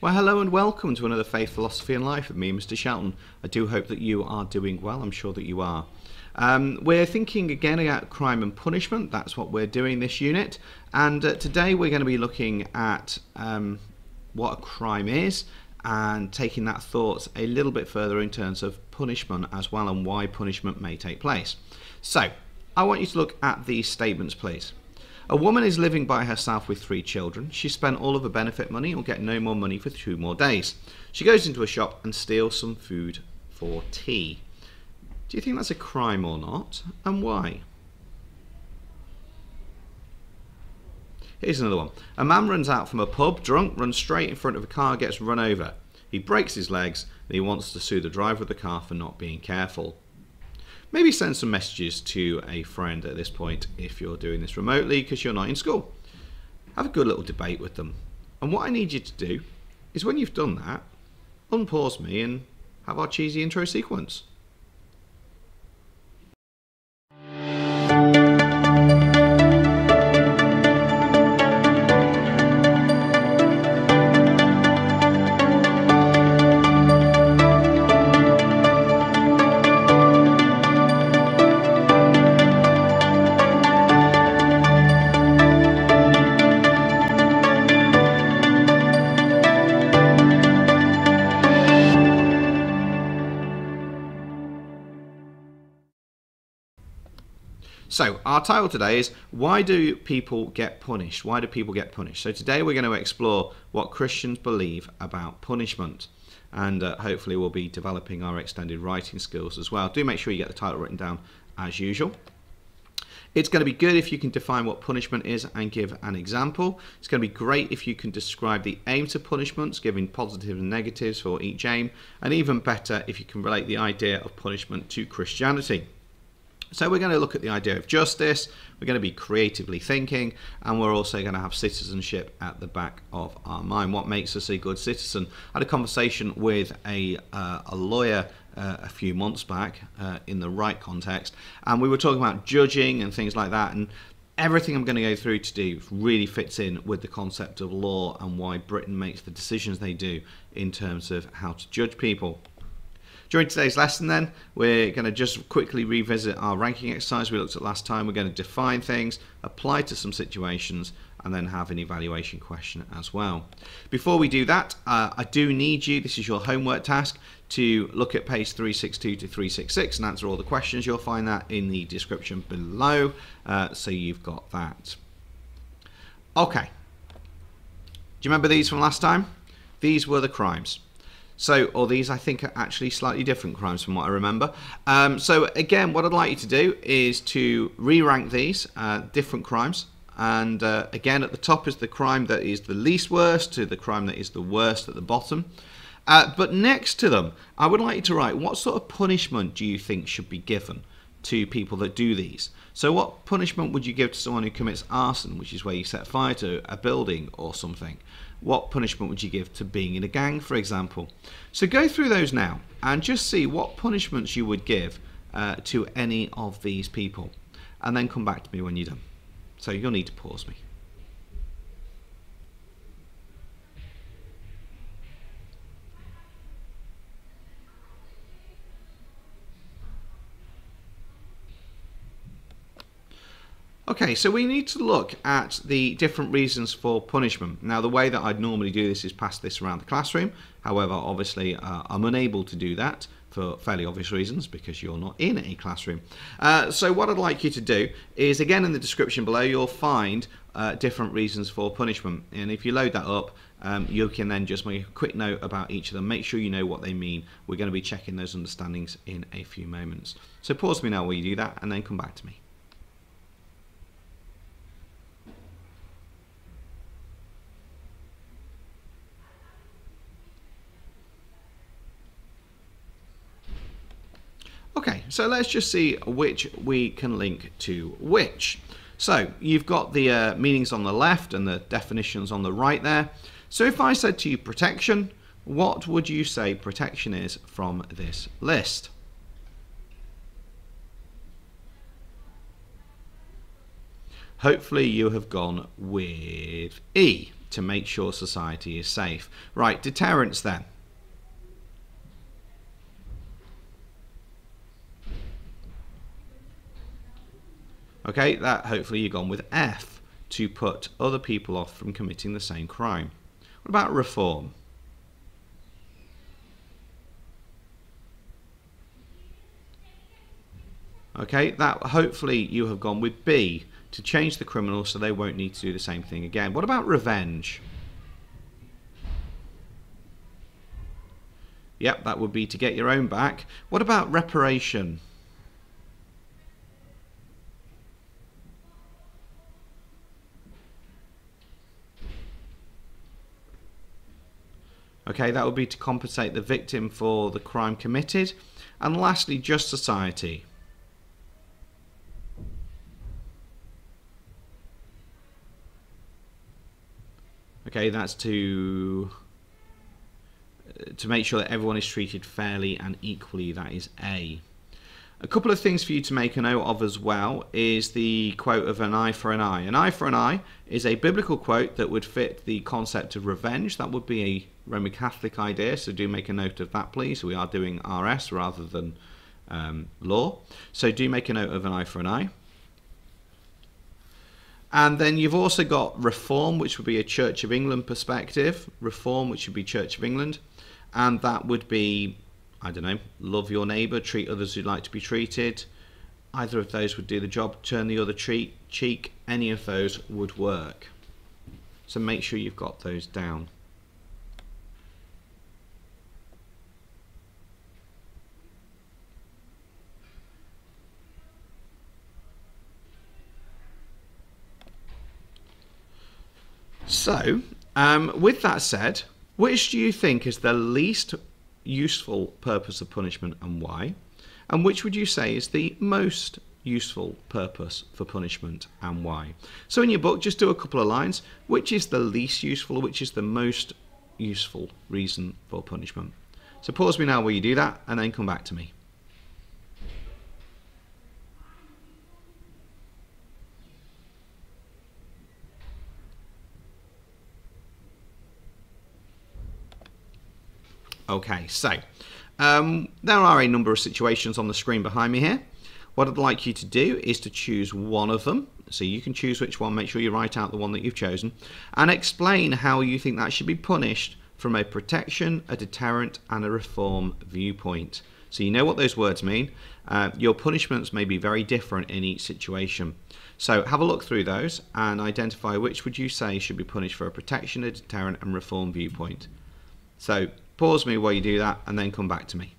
Well, hello and welcome to another Faith, Philosophy and Life with me, Mr. Shelton. I do hope that you are doing well. I'm sure that you are. We're thinking again about crime and punishment. That's what we're doing this unit. And today we're going to be looking at what a crime is and taking that thought a little bit further in terms of punishment as well and why punishment may take place. So, I want you to look at these statements, please. A woman is living by herself with 3 children. She spent all of her benefit money and will get no more money for 2 more days. She goes into a shop and steals some food for tea. Do you think that's a crime or not, and why? Here's another one. A man runs out from a pub, drunk, runs straight in front of a car, gets run over. He breaks his legs and he wants to sue the driver of the car for not being careful. Maybe send some messages to a friend at this point if you're doing this remotely because you're not in school. Have a good little debate with them. And what I need you to do is when you've done that, unpause me and have our cheesy intro sequence. So our title today is Why Do People Get Punished? Why do people get punished? So today we're going to explore what Christians believe about punishment, and hopefully we'll be developing our extended writing skills as well. Do make sure you get the title written down as usual. It's going to be good if you can define what punishment is and give an example. It's going to be great if you can describe the aims of punishments, giving positives and negatives for each aim, and even better if you can relate the idea of punishment to Christianity. So we're going to look at the idea of justice, we're going to be creatively thinking, and we're also going to have citizenship at the back of our mind. What makes us a good citizen? I had a conversation with a lawyer a few months back in the right context, and we were talking about judging and things like that, and everything I'm going to go through today really fits in with the concept of law and why Britain makes the decisions they do in terms of how to judge people. During today's lesson then, we're going to just quickly revisit our ranking exercise we looked at last time. We're going to define things, apply to some situations, and then have an evaluation question as well. Before we do that, I do need you, this is your homework task, to look at page 362 to 366 and answer all the questions. You'll find that in the description below, so you've got that. Okay. Do you remember these from last time? These were the crimes. So, or these I think are actually slightly different crimes from what I remember. So again, what I'd like you to do is to re-rank these different crimes. And again, at the top is the crime that is the least worst to the crime that is the worst at the bottom. But next to them, I would like you to write what sort of punishment do you think should be given to people that do these. So what punishment would you give to someone who commits arson, which is where you set fire to a building or something? What punishment would you give to being in a gang, for example? So go through those now and just see what punishments you would give to any of these people, and then come back to me when you're done. So you'll need to pause me. Okay, so we need to look at the different reasons for punishment. Now, the way that I'd normally do this is pass this around the classroom. However, obviously, I'm unable to do that for fairly obvious reasons because you're not in a classroom. So what I'd like you to do is, again, in the description below, you'll find different reasons for punishment. And if you load that up, you can then just make a quick note about each of them. Make sure you know what they mean. We're going to be checking those understandings in a few moments. So pause me now while you do that and then come back to me. Okay, so let's just see which we can link to which. So you've got the meanings on the left and the definitions on the right there. So if I said to you protection, what would you say protection is from this list? Hopefully you have gone with E. to make sure society is safe. Right, deterrence then. Okay, that hopefully you've gone with F, to put other people off from committing the same crime. What about reform? Okay, that hopefully you have gone with B, to change the criminals so they won't need to do the same thing again. What about revenge? Yep, that would be to get your own back. What about reparation? Okay, that would be to compensate the victim for the crime committed. And lastly, just society. Okay, that's to make sure that everyone is treated fairly and equally. That is A. A couple of things for you to make a note of as well is the quote of an eye for an eye. An eye for an eye is a biblical quote that would fit the concept of revenge. That would be a Roman Catholic idea, so do make a note of that, please. We are doing RS rather than law. So do make a note of an eye for an eye. And then you've also got reform, which would be a Church of England perspective. Reform, which would be Church of England. And that would be, I don't know, love your neighbour, treat others who'd like to be treated. Either of those would do the job. Turn the other cheek. Any of those would work. So make sure you've got those down. So, with that said, which do you think is the least useful purpose of punishment and why? And which would you say is the most useful purpose for punishment and why? So in your book, just do a couple of lines. Which is the least useful, which is the most useful reason for punishment? So pause me now while you do that and then come back to me. Okay, so there are a number of situations on the screen behind me here. What I'd like you to do is to choose one of them. So you can choose which one, make sure you write out the one that you've chosen, and explain how you think that should be punished from a protection, a deterrent, and a reform viewpoint. So you know what those words mean. Your punishments may be very different in each situation. So have a look through those and identify which would you say should be punished for a protection, a deterrent, and reform viewpoint. So pause me while you do that and then come back to me.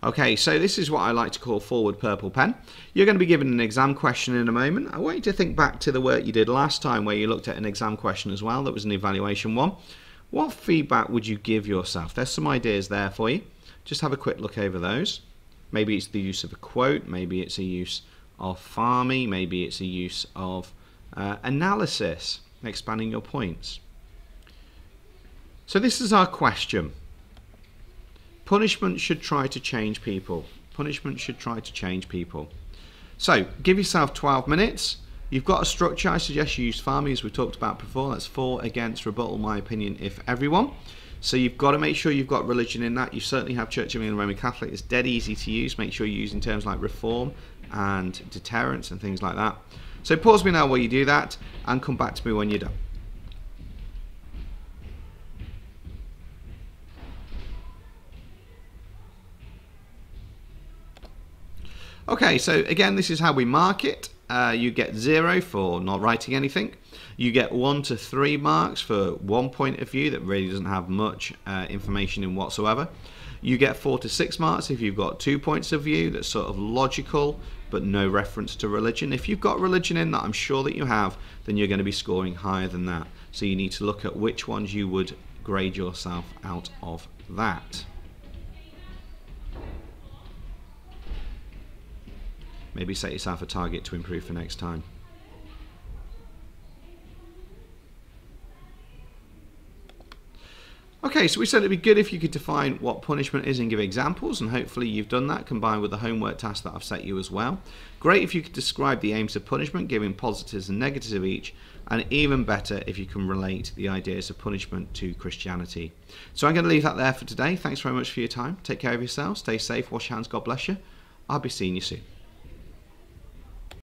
Okay, so this is what I like to call forward purple pen. You're going to be given an exam question in a moment. I want you to think back to the work you did last time where you looked at an exam question as well. That was an evaluation one. What feedback would you give yourself? There's some ideas there for you. Just have a quick look over those. Maybe it's the use of a quote, maybe it's a use of farming, maybe it's a use of analysis, expanding your points. So this is our question. Punishment should try to change people. Punishment should try to change people. So give yourself 12 minutes. You've got a structure. I suggest you use farming as we talked about before. That's for, against, rebuttal, my opinion, if everyone. So you've got to make sure you've got religion in that. You certainly have Church of England, Roman Catholic. It's dead easy to use. Make sure you use in terms like reform and deterrence and things like that. So pause me now while you do that and come back to me when you're done. Okay, so again, this is how we mark it. You get 0 for not writing anything. You get 1 to 3 marks for one point of view that really doesn't have much information in whatsoever. You get 4 to 6 marks if you've got 2 points of view that's sort of logical but no reference to religion. If you've got religion in that, I'm sure that you have, then you're going to be scoring higher than that. So you need to look at which ones you would grade yourself out of that. Maybe set yourself a target to improve for next time. Okay, so we said it'd be good if you could define what punishment is and give examples, and hopefully you've done that combined with the homework task that I've set you as well. Great if you could describe the aims of punishment, giving positives and negatives of each, and even better if you can relate the ideas of punishment to Christianity. So I'm going to leave that there for today. Thanks very much for your time. Take care of yourselves, stay safe, wash your hands, God bless you. I'll be seeing you soon.